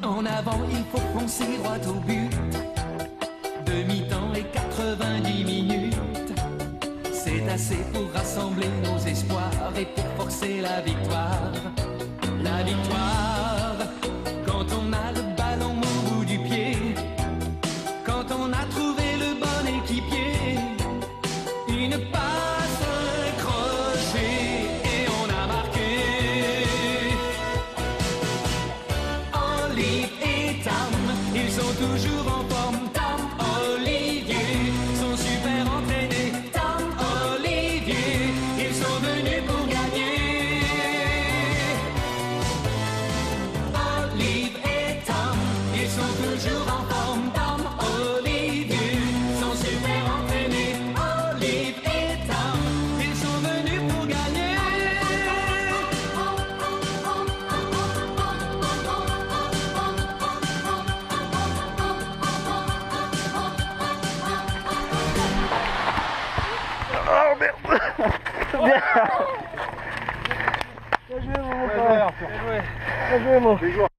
En avant, il faut foncer droit au but. Demi-temps et 90 minutes. C'est assez pour rassembler nos espoirs et pour forcer la victoire. La victoire, quand on a le ballon au bout du pied, quand on a trouvé le bon équipier, une passe, un crochet et on a marqué. Olive et Tam, ils sont toujours en forme. Tam, Olivier, sont super entraînés. Tam, Olivier, ils sont venus pour gagner. Olive et Tam, ils sont toujours en forme. Tam, Olivier, sont super entraînés. Olive et Tam, ils sont venus pour gagner. Oh merde. Bien. Bien joué mon frère. Bien joué mon.